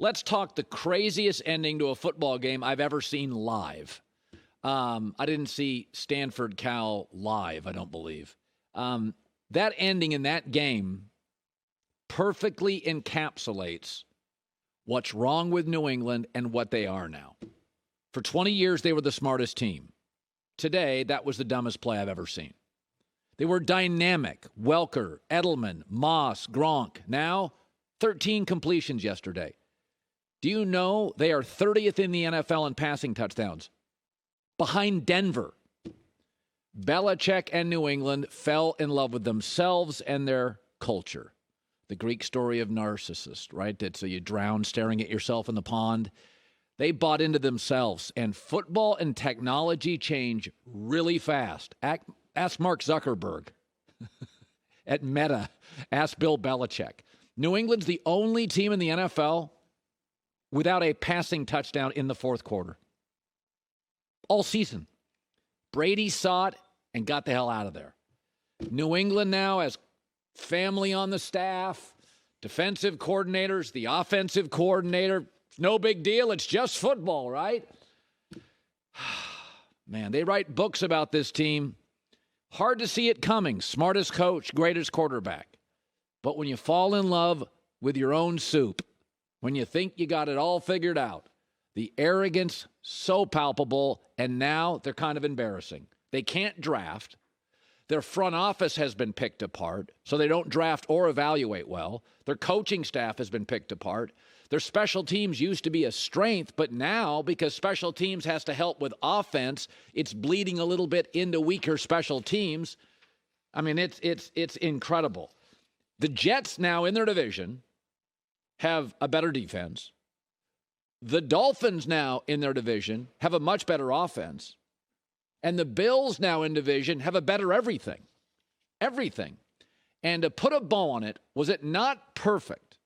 Let's talk the craziest ending to a football game I've ever seen live. I didn't see Stanford Cal live, I don't believe. That ending in that game perfectly encapsulates what's wrong with New England and what they are now. For 20 years, they were the smartest team. Today, that was the dumbest play I've ever seen. They were dynamic. Welker, Edelman, Moss, Gronk. Now, 13 completions yesterday. Do you know they are 30th in the NFL in passing touchdowns? Behind Denver. Belichick and New England fell in love with themselves and their culture. The Greek story of Narcissus, right? So you drown staring at yourself in the pond. They bought into themselves, and football and technology change really fast. Ask Mark Zuckerberg at Meta. Ask Bill Belichick. New England's the only team in the NFL without a passing touchdown in the fourth quarter. All season. Brady saw it and got the hell out of there. New England now has family on the staff, defensive coordinators, the offensive coordinator. No big deal. It's just football, right? Man, they write books about this team. Hard to see it coming. Smartest coach, greatest quarterback. But when you fall in love with your own soup, when you think you got it all figured out, the arrogance so palpable, and now they're kind of embarrassing. They can't draft. Their front office has been picked apart, so they don't draft or evaluate well. Their coaching staff has been picked apart. Their special teams used to be a strength, but now, because special teams has to help with offense, it's bleeding a little bit into weaker special teams. I mean, it's incredible. The Jets now in their division have a better defense. The Dolphins now in their division have a much better offense. And the Bills now in division have a better everything. Everything. And to put a bow on it, was it not perfect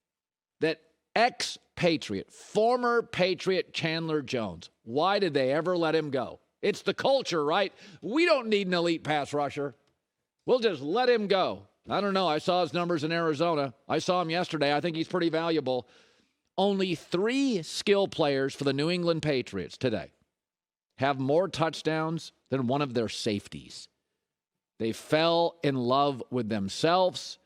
that ex-Patriot, former Patriot Chandler Jones, why did they ever let him go? It's the culture, right? We don't need an elite pass rusher. We'll just let him go. I don't know. I saw his numbers in Arizona. I saw him yesterday. I think he's pretty valuable. Only 3 skill players for the New England Patriots today have more touchdowns than one of their safeties. They fell in love with themselves.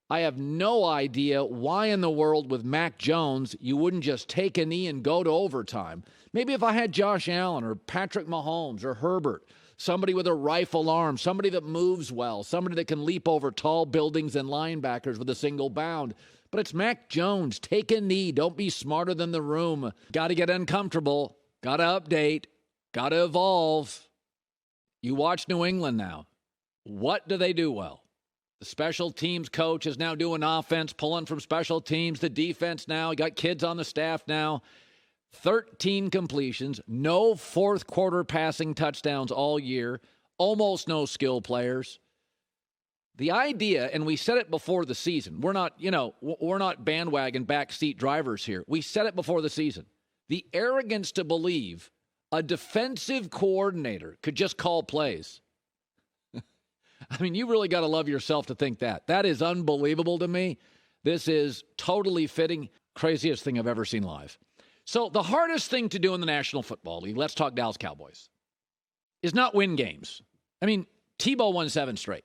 I have no idea why in the world with Mac Jones you wouldn't just take a knee and go to overtime. Maybe if I had Josh Allen or Patrick Mahomes or Herbert, somebody with a rifle arm, somebody that moves well, somebody that can leap over tall buildings and linebackers with a single bound. But it's Mac Jones. Take a knee. Don't be smarter than the room. Got to get uncomfortable. Got to update. Got to evolve. You watch New England now. What do they do well? The special teams coach is now doing offense, pulling from special teams. The defense now, you got kids on the staff now. 13 completions, no fourth quarter passing touchdowns all year, almost no skill players. The idea, and we said it before the season, we're not bandwagon backseat drivers here. We said it before the season. The arrogance to believe a defensive coordinator could just call plays. I mean, you really got to love yourself to think that. That is unbelievable to me. This is totally fitting. Craziest thing I've ever seen live. So the hardest thing to do in the National Football League, let's talk Dallas Cowboys, is not win games. I mean, Tebow won 7 straight.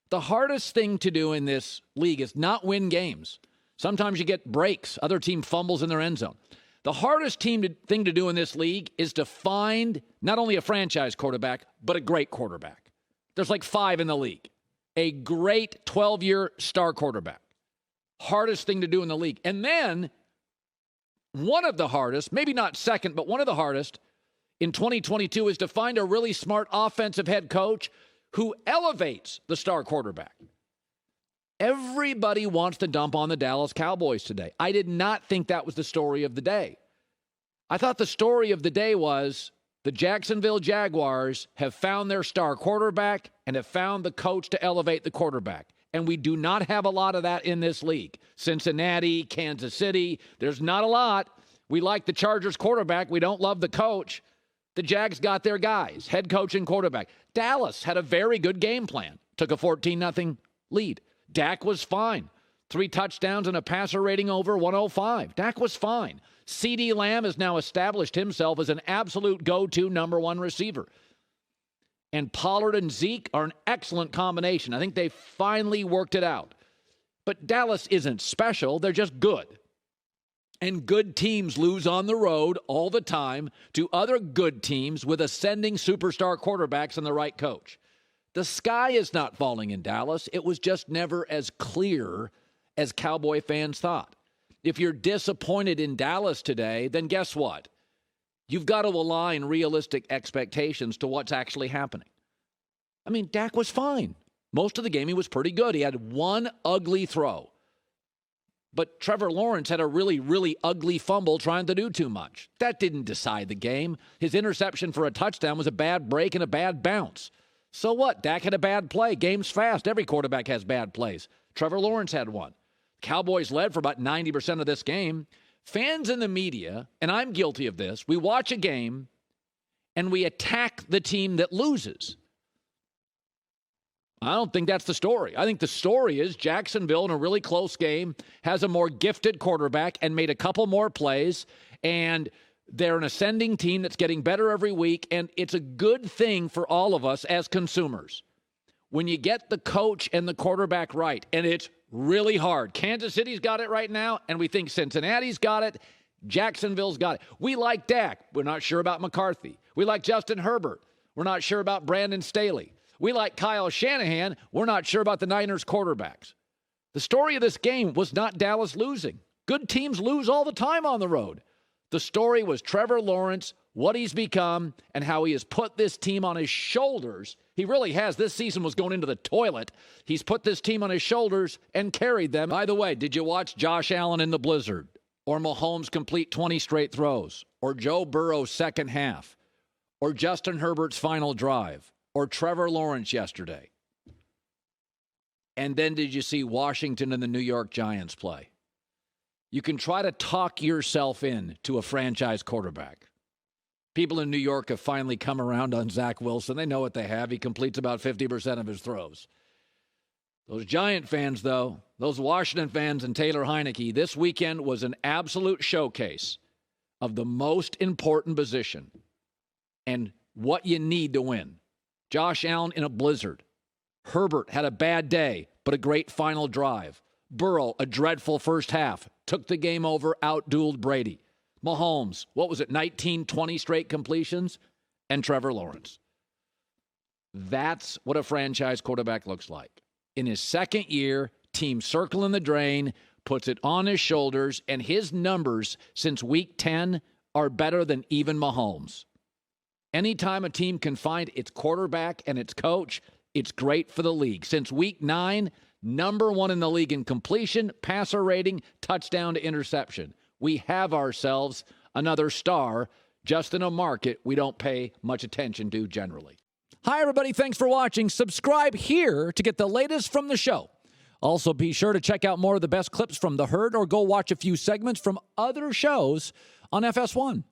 The hardest thing to do in this league is not win games. Sometimes you get breaks. Other team fumbles in their end zone. The hardest thing to do in this league is to find not only a franchise quarterback, but a great quarterback. There's like 5 in the league. A great 12-year star quarterback. Hardest thing to do in the league. And then one of the hardest, maybe not second, but one of the hardest in 2022 is to find a really smart offensive head coach who elevates the star quarterback. Everybody wants to dump on the Dallas Cowboys today. I did not think that was the story of the day. I thought the story of the day was the Jacksonville Jaguars have found their star quarterback and have found the coach to elevate the quarterback. And we do not have a lot of that in this league. Cincinnati, Kansas City, there's not a lot. We like the Chargers quarterback. We don't love the coach. The Jags got their guys, head coach and quarterback. Dallas had a very good game plan. Took a 14-0 lead. Dak was fine. 3 touchdowns and a passer rating over 105. Dak was fine. CeeDee Lamb has now established himself as an absolute go-to number 1 receiver. And Pollard and Zeke are an excellent combination. I think they finally worked it out. But Dallas isn't special. They're just good. And good teams lose on the road all the time to other good teams with ascending superstar quarterbacks and the right coach. The sky is not falling in Dallas. It was just never as clear as Cowboy fans thought. If you're disappointed in Dallas today, then guess what? You've got to align realistic expectations to what's actually happening. I mean, Dak was fine. Most of the game, he was pretty good. He had one ugly throw. But Trevor Lawrence had a really, really ugly fumble trying to do too much. That didn't decide the game. His interception for a touchdown was a bad break and a bad bounce. So what? Dak had a bad play. Game's fast. Every quarterback has bad plays. Trevor Lawrence had one. Cowboys led for about 90% of this game. Fans in the media, and I'm guilty of this, we watch a game and we attack the team that loses. I don't think that's the story. I think the story is Jacksonville in a really close game has a more gifted quarterback and made a couple more plays, and they're an ascending team that's getting better every week, and it's a good thing for all of us as consumers. When you get the coach and the quarterback right, and it's really hard. Kansas City's got it right now, and we think Cincinnati's got it. Jacksonville's got it. We like Dak. We're not sure about McCarthy. We like Justin Herbert. We're not sure about Brandon Staley. We like Kyle Shanahan. We're not sure about the Niners quarterbacks. The story of this game was not Dallas losing. Good teams lose all the time on the road. The story was Trevor Lawrence, what he's become, and how he has put this team on his shoulders. He really has. This season was going into the toilet. He's put this team on his shoulders and carried them. By the way, did you watch Josh Allen in the blizzard? Or Mahomes complete 20 straight throws? Or Joe Burrow's second half? Or Justin Herbert's final drive? Or Trevor Lawrence yesterday? And then did you see Washington and the New York Giants play? You can try to talk yourself in to a franchise quarterback. People in New York have finally come around on Zach Wilson. They know what they have. He completes about 50% of his throws. Those Giant fans, though, those Washington fans and Taylor Heineke, this weekend was an absolute showcase of the most important position and what you need to win. Josh Allen in a blizzard. Herbert had a bad day, but a great final drive. Burrow, a dreadful first half. Took the game over, outdueled Brady. Mahomes, what was it, 19, 20 straight completions? And Trevor Lawrence. That's what a franchise quarterback looks like. In his second year, team circling the drain, puts it on his shoulders, and his numbers since week 10 are better than even Mahomes. Anytime a team can find its quarterback and its coach, it's great for the league. Since week 9, number 1 in the league in completion, passer rating, touchdown to interception. We have ourselves another star just in a market we don't pay much attention to generally. Hi, everybody. Thanks for watching. Subscribe here to get the latest from the show. Also, be sure to check out more of the best clips from The Herd or go watch a few segments from other shows on FS1.